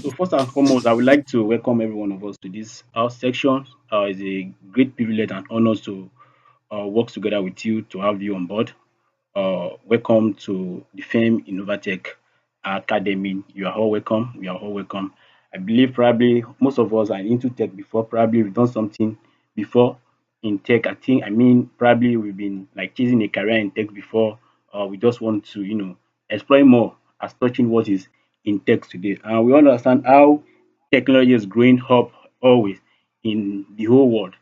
So first and foremost, I would like to welcome every one of us to this our section. It's a great privilege and honor to work together with you to have you on board. Welcome to the firm InnovaTech Academy. You are all welcome. We are all welcome. I believe probably most of us are into tech before. Probably we've done something before in tech. I mean, probably we've been like chasing a career in tech before. We just want to, explore more as touching what is in tech today. And we understand how technology is growing up always in the whole world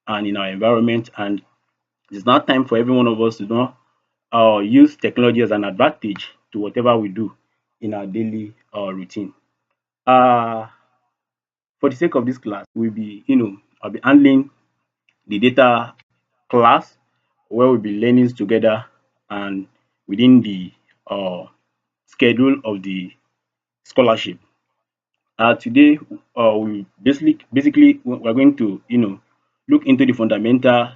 and in our environment. And it's now time for every one of us to know use technology as an advantage to whatever we do in our daily routine. Uh, for the sake of this class, I'll be handling the data class where we'll be learning together and within the uh, schedule of the scholarship. Today, we basically we're going to look into the fundamental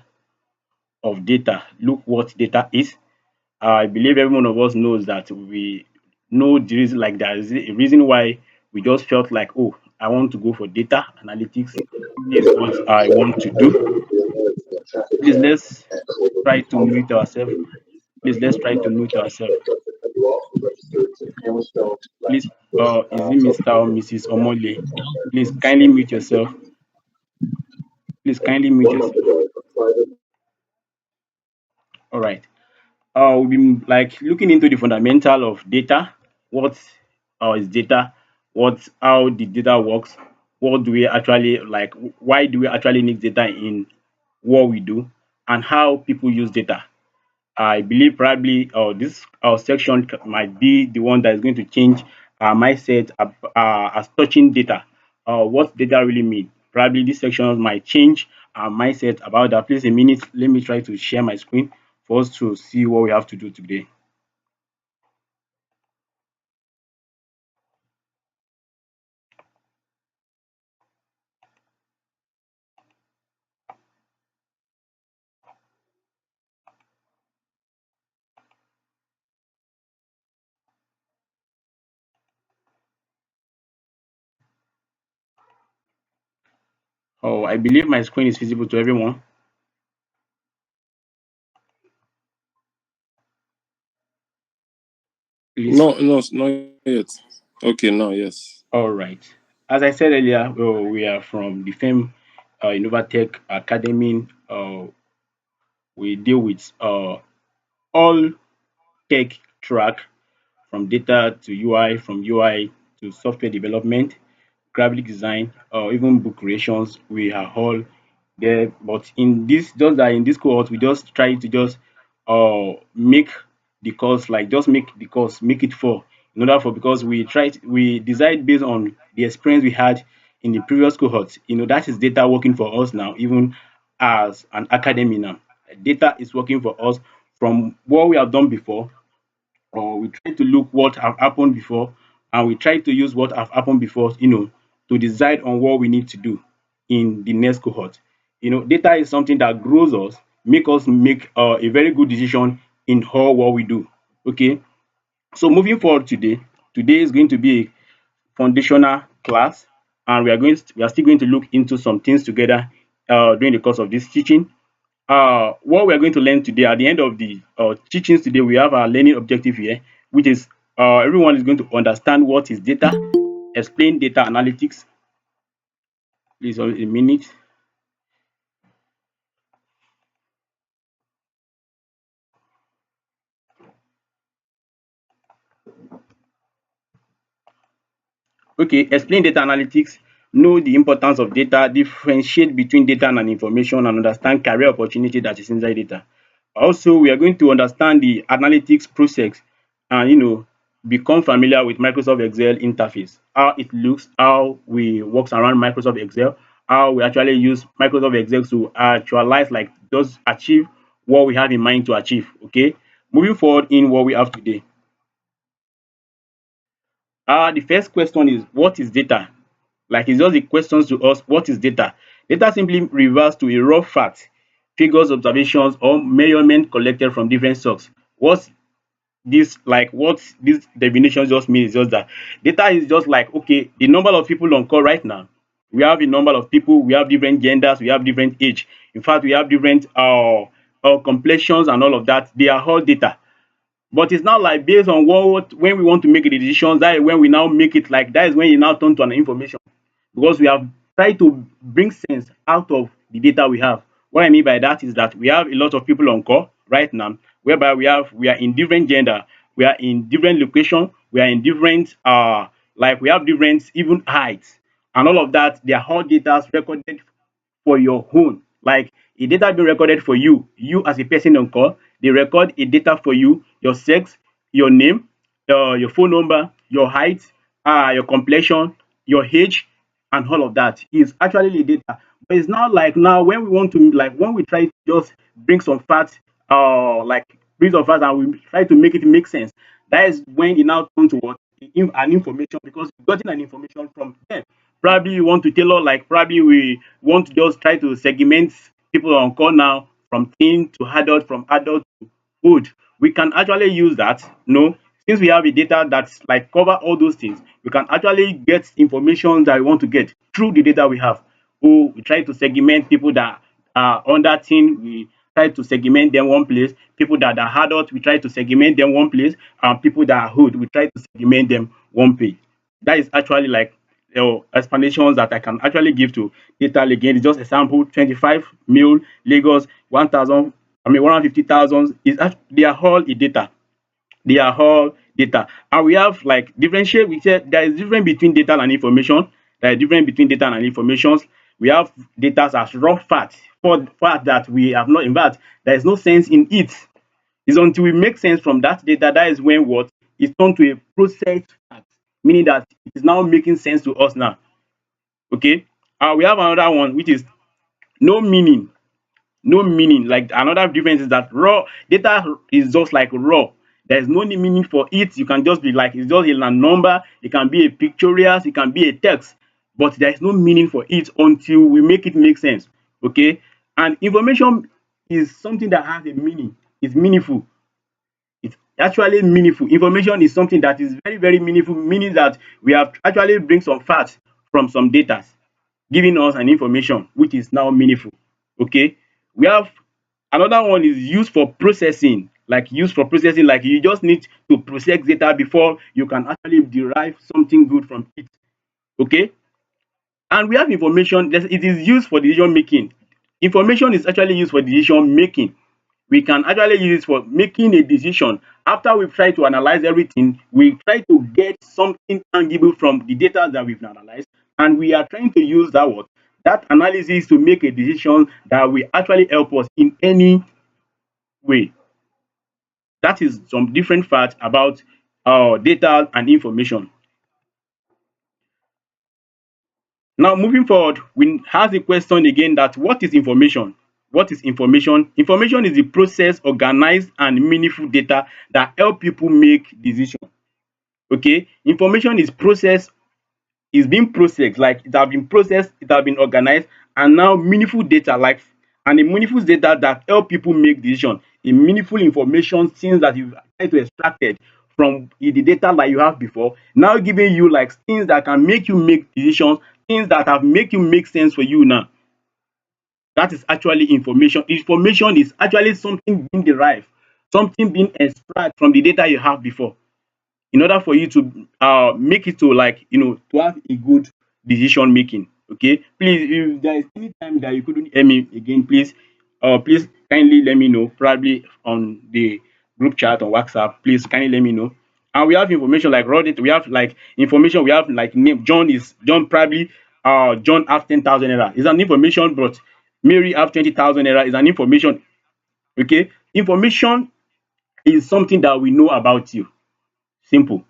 of data. Look what data is. I believe every one of us knows that we know the reason, like there is a reason why we just felt like, oh, I want to go for data analytics. This is what I want to do. Please let's try to mute ourselves. Please let's try to mute ourselves. Please, is it Mr. or Mrs. Omole? Please kindly mute yourself. Please kindly mute yourself. All right. We've been like looking into the fundamental of data. What is data? What how the data works? What do we actually like? Why do we actually need data in what we do? And how people use data? I believe probably this section might be the one that is going to change our mindset as touching data. What data really mean? Probably this section might change our mindset about that. Please a minute. Let me try to share my screen for us to see what we have to do today. Oh, I believe my screen is visible to everyone. Please. No, no, not yet. Okay, no, yes. All right. As I said earlier, we are from the firm InnovaTech Academy. We deal with all tech track from data to UI, from UI to software development, graphic design, or even book creations. We are all there. But in this, just that in this cohort, we just try to just make the course like just make the course make it for in order for because we decide based on the experience we had in the previous cohort. That is data working for us now, even as an academy now. Data is working for us from what we have done before, or we try to look what have happened before, and we try to use what have happened before, to decide on what we need to do in the next cohort. Data is something that grows us, make us make a very good decision in all what we do. Okay, so moving forward today is going to be a foundational class, and we are still going to look into some things together during the course of this teaching. What we are going to learn today at the end of the teachings today, we have our learning objective here, which is everyone is going to understand what is data, explain data analytics. Please, a minute. Okay, explain data analytics, know the importance of data, differentiate between data and information, and understand career opportunity that is inside data. Also, we are going to understand the analytics process and become familiar with Microsoft Excel interface, how it looks, how we works around Microsoft Excel, how we actually use Microsoft Excel to actualize like just achieve what we have in mind to achieve. Okay, moving forward in what we have today. The first question is what is data? Like it's just the questions to us, what is data? Data simply refers to a raw fact, figures, observations, or measurement collected from different sources. What this like what this definition just means is just that data is just like, okay, the number of people on call right now. We have a number of people, we have different genders, we have different age. In fact, we have different complexions and all of that. They are all data. But it's not like based on what when we want to make the decisions, that is when we now make it like that is when you now turn to an information, because we have tried to bring sense out of the data we have. What I mean by that is that we have a lot of people on call right now, whereby we are in different gender, we are in different location, we are in different like we have different even heights and all of that. They are all data recorded for your own. Like a data being recorded for you, you as a person on call, they record a data for you, your sex, your name, your phone number, your height, your complexion, your age, and all of that is actually the data. But it's not like now when we want to like when we try to just bring some facts, like bring some facts and we try to make it make sense. That is when you now turn to what an information because you've gotten an information from them. Probably you want to tailor, like probably we want to just try to segment people on call now from teen to adult, from adult to old. We can actually use that. No, since we have a data that's like cover all those things, we can actually get information that we want to get through the data we have. Oh, we try to segment people that are under teen, we try to segment them one place. People that are adult, we try to segment them one place. And people that are old, we try to segment them one place. That is actually like explanations that I can actually give to data. Again, it's just example 25 mil Lagos 1,000, I mean 150,000 is they are all a data. They are all data. And we have like differentiate, we said there is difference between data and information. There is difference between data and information. We have data as raw facts, for fact that we have not, in fact, there is no sense in it. It's until we make sense from that data that is when what is turned to a processed fact, meaning that it is now making sense to us now. Okay. We have another one which is no meaning. No meaning. Like another difference is that raw data is just like raw. There is no meaning for it. You can just be like it's just a number. It can be a pictorial. It can be a text, but there is no meaning for it until we make it make sense. Okay, and information is something that has a meaning. It's meaningful. It's actually meaningful. Information is something that is very, very meaningful, meaning that we have actually bring some facts from some data, giving us an information which is now meaningful. Okay. We have another one is used for processing, like used for processing, like you just need to process data before you can actually derive something good from it. Okay. And we have information that it is used for decision making. Information is actually used for decision making. We can actually use it for making a decision. After we've tried to analyze everything, we try to get something tangible from the data that we've analyzed, and we are trying to use that what that analysis to make a decision that will actually help us in any way. That is some different facts about data and information. Now, moving forward, we have the question again that what is information? What is information? Information is the process, organized, and meaningful data that help people make decisions. Okay, information is processed, is being processed, like it has been processed, it has been organized, and now meaningful data, like and a meaningful data that help people make decisions. A meaningful information, things that you try to extracted from the data that you have before, now giving you like things that can make you make decisions, things that have make you make sense for you now. That is actually information. Information is actually something being derived, something being extracted from the data you have before, in order for you to make it to like to have a good decision making. Okay, please, if there is any time that you couldn't hear me again, please kindly let me know, probably on the group chat on WhatsApp. Please kindly let me know. And we have information like raw data, we have like information, we have like name. John, probably John have 10,000 naira is an information, but Mary have 20,000 naira is an information. Okay, information is something that we know about you. Simple.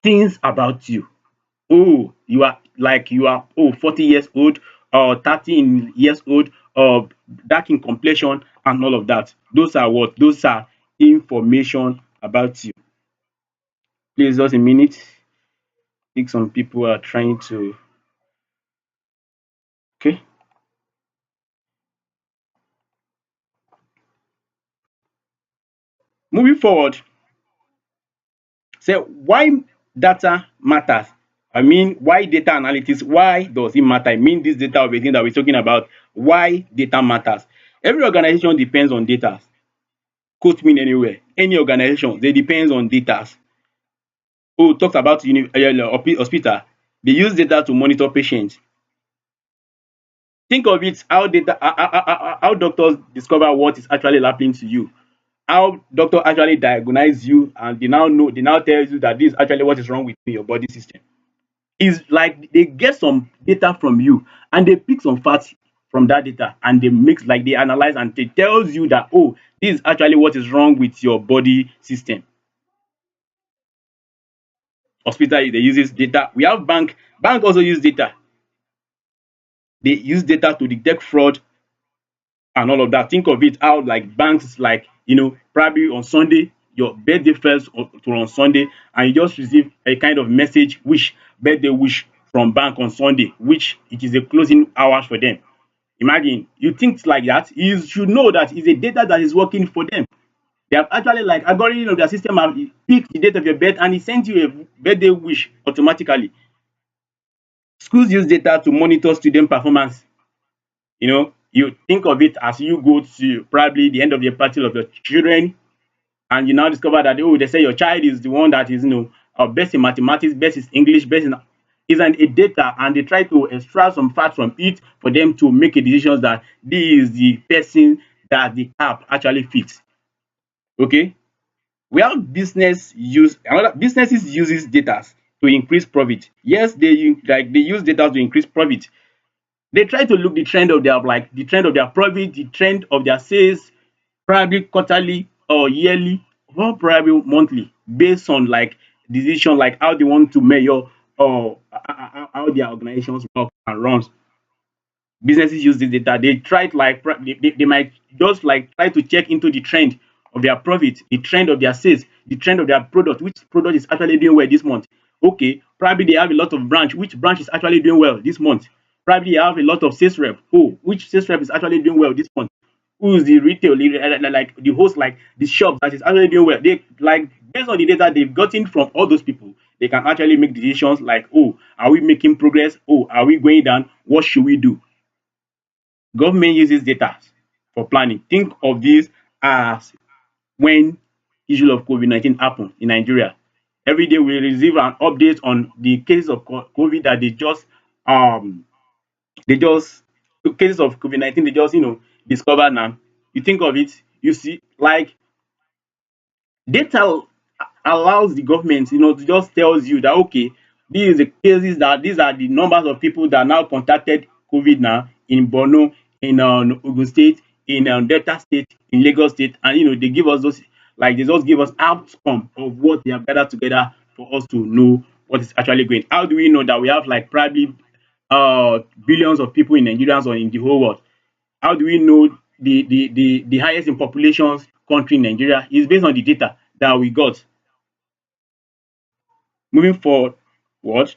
Things about you. Oh, you are 40 years old or 30 years old or dark in complexion and all of that. Those are what? Those are information about you. Please just a minute. I think some people are trying to, okay. Moving forward, So why data matters? I mean, why data analytics? Why does it matter? I mean, this data of a thing that we're talking about. Why data matters? Every organization depends on data. Quote me anywhere. Any organization, they depends on data. Who talks about hospital? They use data to monitor patients. Think of it how data how doctors discover what is actually happening to you. How doctor actually diagnose you and they now tell you that this is actually what is wrong with your body system. Is like they get some data from you and they pick some facts from that data and they mix like they analyze and they tells you that oh, this is actually what is wrong with your body system. Hospital they uses data. We have bank also use data. They use data to detect fraud and all of that. Think of it how like banks like probably on Sunday your birthday first to on Sunday and you just receive a kind of message wish birthday wish from bank on Sunday which it is a closing hours for them. Imagine you think like that you should know that it's a data that is working for them. They have actually like algorithm of their system have picked the date of your birth and it sends you a birthday wish automatically. Schools use data to monitor student performance. You think of it as you go to probably the end of the party of your children and you now discover that oh they say your child is the one that is best in mathematics, best in English, best in isn't a data and they try to extract some facts from it for them to make a decision that this is the person that the app actually fits. Okay. We have businesses uses data to increase profit. Yes, they use data to increase profit. They try to look the trend of their profit, the trend of their sales, probably quarterly or yearly or probably monthly based on like decision like how they want to measure or how their organizations work and runs. Businesses use this data. They try to like they might just like try to check into the trend of their profit, the trend of their sales, the trend of their product, which product is actually doing well this month. Okay, probably they have a lot of branch, which branch is actually doing well this month. Probably they have a lot of sales rep. Oh, which sales rep is actually doing well this month? Who is the retail like the host, like the shop that is actually doing well? They like based on the data they've gotten from all those people, they can actually make decisions like, oh, are we making progress? Oh, are we going down? What should we do? Government uses data for planning. Think of this as when issue of COVID-19 happened in Nigeria. Every day we receive an update on the cases of COVID that they just cases of COVID-19 they just discover now. You think of it, you see like data allows the government to just tells you that okay, these are the numbers of people that now contacted COVID now in Borno, in Ogun State, in Delta State, in Lagos State, and they give us those like they just give us outcome of what they have gathered together for us to know what is actually going. How do we know that we have like probably billions of people in Nigerians or in the whole world? How do we know the highest in populations country in Nigeria is based on the data that we got. Moving forward, what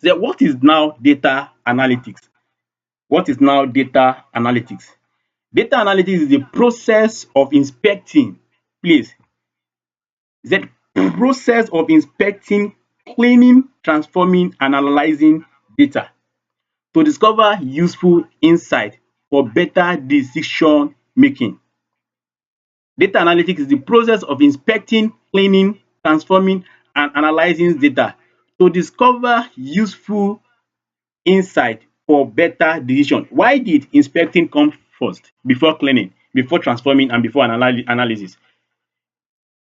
is now data analytics? What is now data analytics? Data analytics is the process of inspecting, please, is the process of inspecting, cleaning, transforming, and analyzing data to discover useful insight for better decision making. Data analytics is the process of inspecting, cleaning, transforming, and analyzing data to discover useful insight for better decision. Why did inspecting come first before cleaning, before transforming, and before analysis?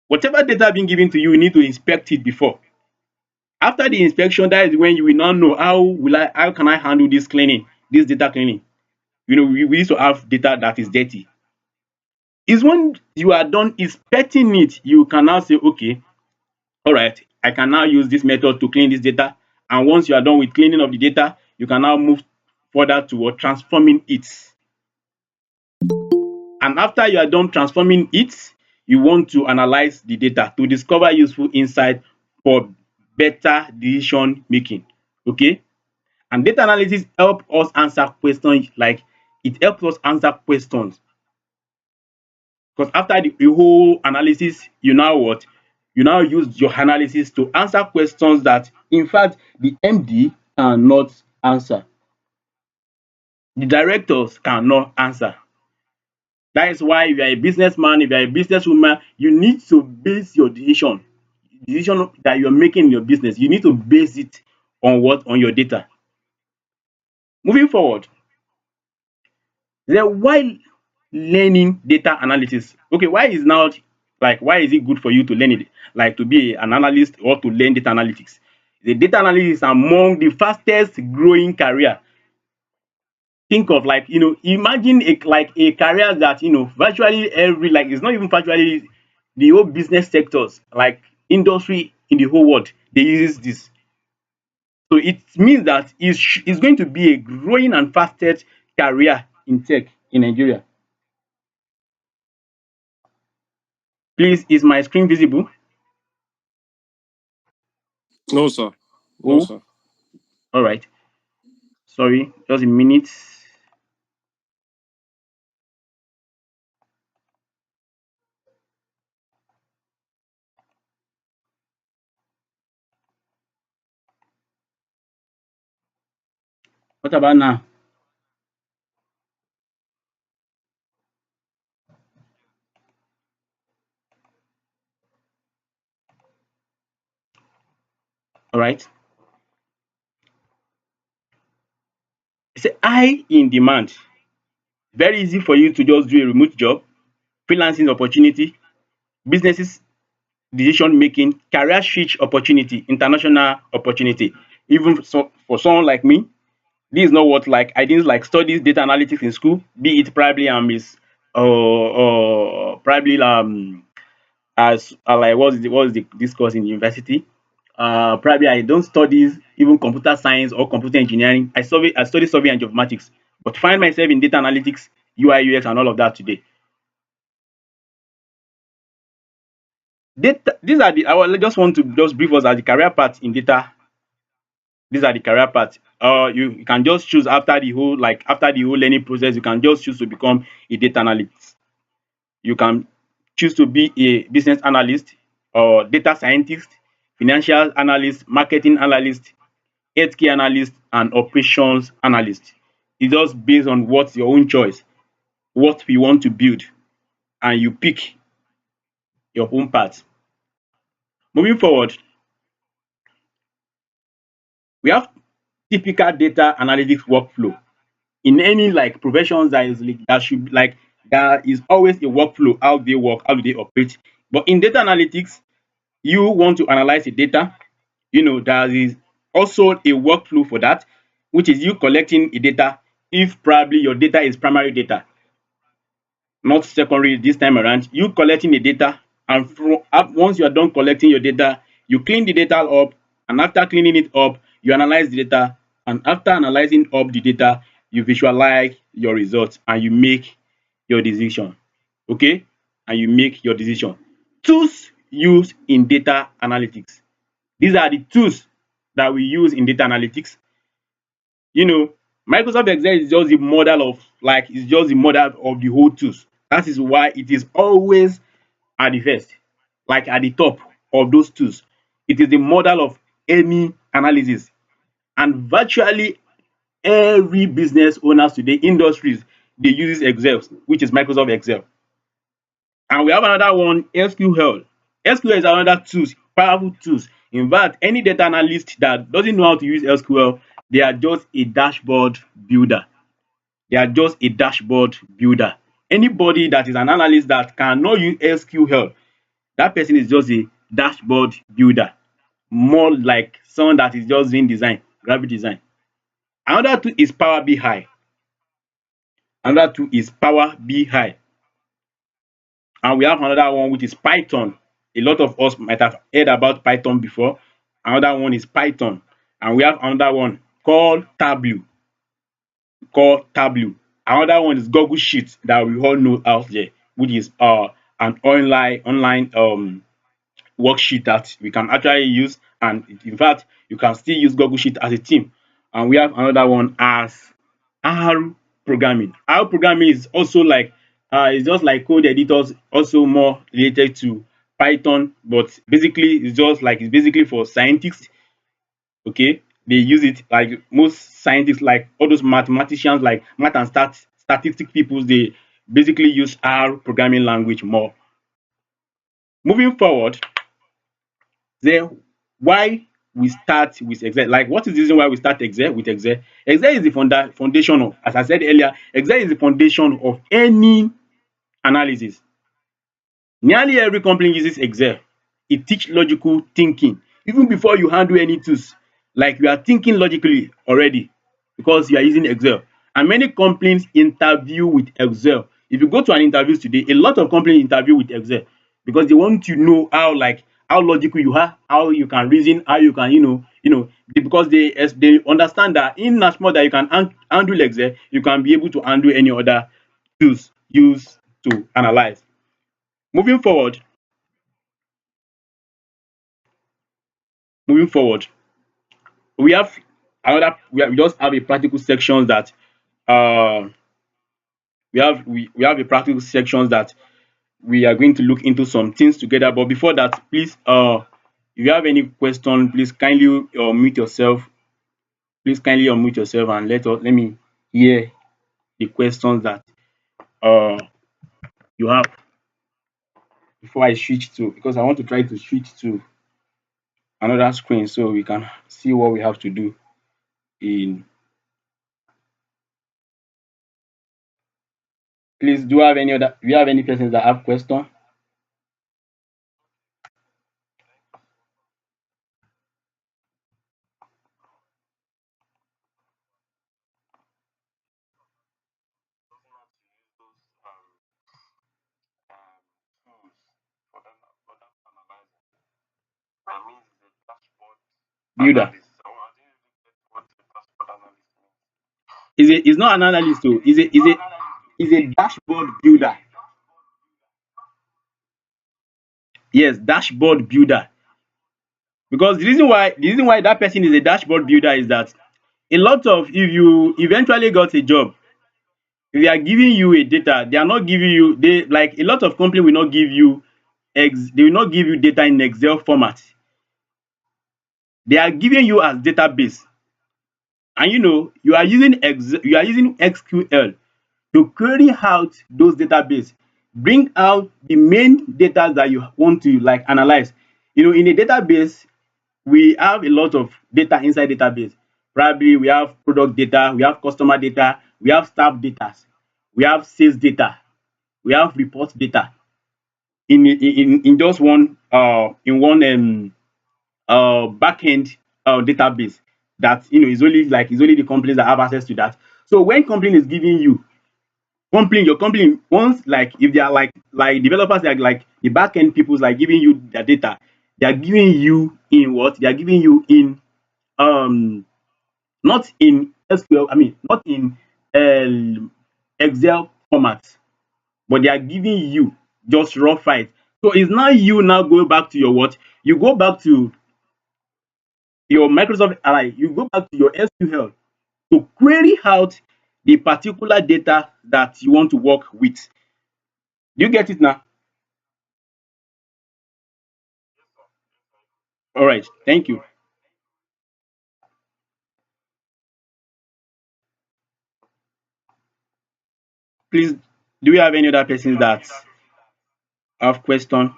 Whatever data being given to you, you need to inspect it before. After the inspection, that is when you will now know how can I handle this cleaning, this data cleaning. We used to have data that is dirty. Is when you are done inspecting it, you can now say, okay, all right, I can now use this method to clean this data. And once you are done with cleaning of the data, you can now move further toward transforming it. And after you are done transforming it, you want to analyze the data to discover useful insight for better decision making. Okay? And data analysis help us answer questions like it helps us answer questions because after the whole analysis, you now what? You now use your analysis to answer questions that in fact the MD cannot answer, the directors cannot answer. That is why if you are a businessman, if you are a businesswoman, you need to base your decision that you are making in your business, you need to base it on what? On your data. Moving forward, then why learning data analytics? Okay, why is now like why is it good for you to learn it, like to be an analyst or to learn data analytics? The data analytics is among the fastest growing career. Think of, like, imagine a career that virtually every, like, it's not even virtually, the whole business sectors, like industry in the whole world, they use this. So it means that it's going to be a growing and fastest career in tech in Nigeria. Please, is my screen visible? No, sir. No, Oh, sir. all right. Sorry, just a minute. What about now? All right. It's high in demand. Very easy for you to just do a remote job, freelancing opportunity, businesses decision making, career switch opportunity, international opportunity. Even so, for someone like me, this is not what, like, I didn't like study data analytics in school. Be it probably is probably as like what's the this course in university. Probably I don't study even computer science or computer engineering. I study survey and geomatics, but find myself in data analytics, UI UX, and all of that today. Data, these are the, I just want to just brief us as the career path in data. These are the career paths. You can just choose after the whole learning process, you can just choose to become a data analyst. You can choose to be a business analyst or data scientist, financial analyst, marketing analyst, healthcare analyst, and operations analyst. It's just based on what's your own choice, what we want to build, and you pick your own path. Moving forward, we have typical data analytics workflow. In any like professions, that should like there is always a workflow, how they work, how do they operate. But in data analytics, you want to analyze the data. There is also a workflow for that, which is you collecting a data. If probably your data is primary data, not secondary this time around, you collecting the data, and once you are done collecting your data, you clean the data up, and after cleaning it up, you analyze the data, and after analyzing up the data, you visualize your results and you make your decision. Okay, and you make your decision. Tools used in data analytics. These are the tools that we use in data analytics. you know Microsoft Excel is just the model of, like, it's just the model of the whole tools. That is why it is always at the first, like at the top of those tools. It is the model of any analysis, and virtually every business owners today, industries, they use Excel, which is Microsoft Excel. And we have another one, SQL. SQL is another tools, powerful tools. In fact, any data analyst that doesn't know how to use SQL, they are just a dashboard builder. They are just a dashboard builder. Anybody that is an analyst that cannot use SQL, that person is just a dashboard builder. More like someone that is just doing design, graphic design. Another tool is Power BI. Another tool is Power BI. And we have another one which is Python. A lot of us might have heard about Python before. Another one is Python. And we have another one called Tableau. Another one is Google Sheets that we all know out there, which is an online worksheet that we can actually use. And in fact, you can still use Google Sheet as a team. And we have another one as R programming. R programming is also like it's just like code editors, also more related to Python, but basically it's basically for scientists. Okay, they use it like most scientists, like all those mathematicians, like math and statistic people. They basically use R programming language more. Moving forward, then why we start with Excel? Like, what is the reason why we start Excel with Excel? Excel is the foundation of, as I said earlier, Excel is the foundation of any analysis. Nearly every company uses Excel. It teach logical thinking. Even before you handle any tools, like you are thinking logically already because you are using Excel. And many companies interview with Excel. If you go to an interview today, a lot of companies interview with Excel because they want to know how logical you are, how you can reason, how you can because they understand that in as much that you can handle Excel, you can be able to handle any other tools used to analyze. Moving forward, moving forward, we have we just have a practical section that uh we have a practical section that we are going to look into some things together. But before that, please, if you have any question, please kindly unmute yourself. Please kindly unmute yourself and let me hear the questions that uh you have before I switch to, because I want to try to switch to another screen so we can see what we have to do in. Please, do you have any persons that have question? Builder. Is not an analyst though. Is a dashboard builder. Yes, dashboard builder. Because the reason why that person is a dashboard builder is that a lot of, if you eventually got a job, if they are giving you a data, they are not giving you, they like a lot of company will not give you they will not give you data in Excel format. They are giving you as database. And you are using SQL to query out those database, bring out the main data that you want to like analyze. In a database, we have a lot of data inside database. Probably we have product data, we have customer data, we have staff data, we have sales data, we have report data in just one in one backend database that is only the companies that have access to that. So when company is giving you your company, once, like, if they are like developers, like the backend people like giving you their data, they are giving you in what? They are giving you in um not in SQL, I mean not in Excel format, but they are giving you just raw files. So it's now you now go back to your what? You go back to your Microsoft Ally, you go back to your SQL to query out the particular data that you want to work with. Do you get it now? All right, thank you. Please, do we have any other persons that have question?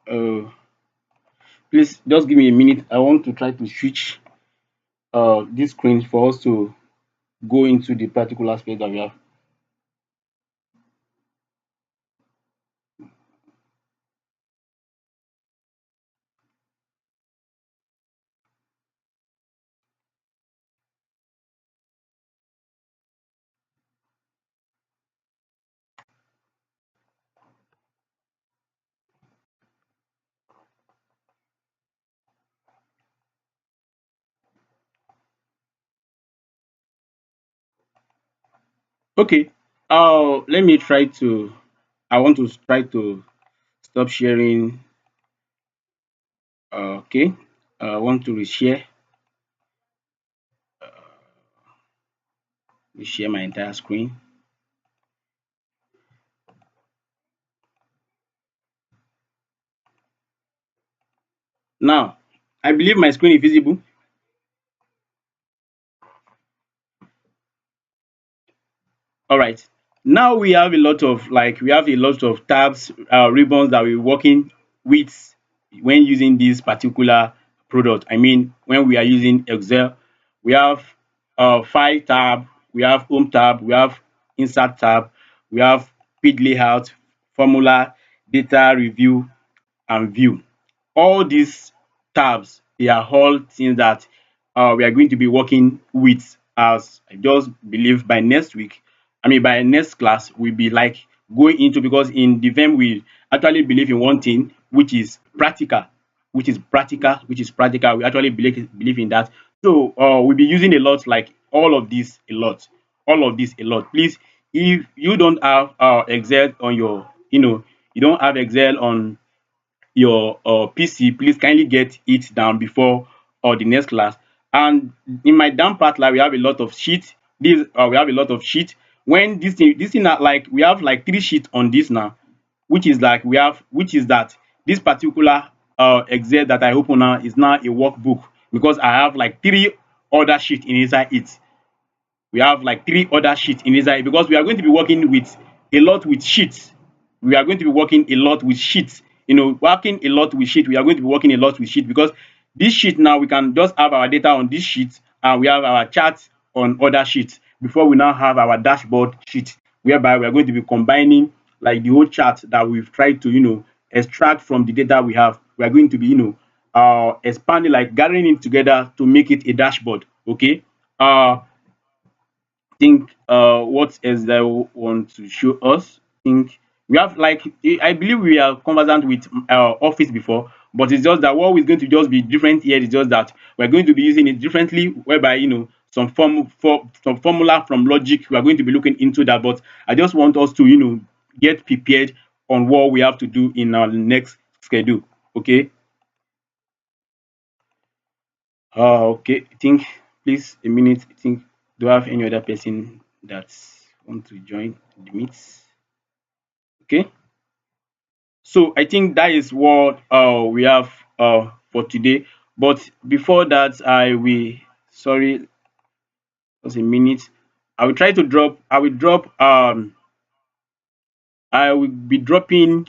Uh, please just give me a minute. I want to try to switch this screen for us to go into the particular space that we have. Okay. Let me try to. I want to try to stop sharing. Okay. I want to reshare. Let me share my entire screen. Now, I believe my screen is visible. All right. Now we have a lot of tabs, ribbons that we're working with when using this particular product. I mean, when we are using Excel, we have file tab, we have home tab, we have insert tab, we have page layout, formula, data review, and view. All these tabs, they are all things that we are going to be working with, as I just believe by next week, I mean by next class, we'll be like going into, because in the VM we actually believe in one thing, which is practical, which is practical. We actually believe in that. So we'll be using a lot, like all of this a lot. Please, if you don't have Excel on your, you don't have Excel on your PC, please kindly get it down before the next class. And in my down part, like we have a lot of sheet. This we have a lot of sheet. When this thing are like, we have like three sheet on this now, which is like which is that this particular Excel that I open now is now a workbook, because I have like three other sheet inside it. We have like three other sheets in inside, because we are going to be working with a lot with sheets. We are going to be working a lot with sheets. Working a lot with sheet. We are going to be working a lot with sheet, because this sheet now we can just have our data on this sheet, and we have our charts on other sheets, before we now have our dashboard sheet, whereby we are going to be combining like the whole chart that we've tried to extract from the data we have. We are going to be expanding, like gathering it together to make it a dashboard. Okay. Think what else I want to show us. Think we have like, I believe we are conversant with Office before, but it's just that what is going to just be different here is just that we're going to be using it differently, whereby some formula from logic, we are going to be looking into that. But I just want us to get prepared on what we have to do in our next schedule. Okay. Okay. I think, please, a minute. I think, do I have any other person that want to join the meet? Okay. So I think that is what we have for today. But before that, I will, sorry, just a minute. I will try to drop. I will drop. I will be dropping.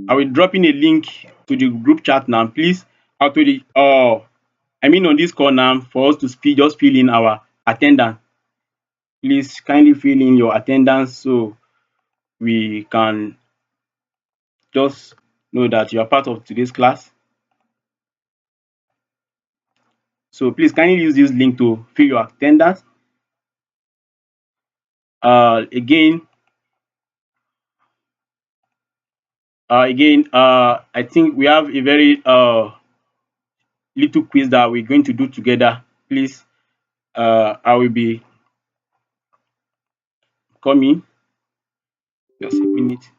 I will dropping a link to the group chat now, please. To the I mean on this call now, for us to just fill in our attendance. Please kindly fill in your attendance, so we can just know that you are part of today's class. So please kindly use this link to fill your attendance. Again, I think we have a very little quiz that we're going to do together. Please, I will be coming. Just a minute.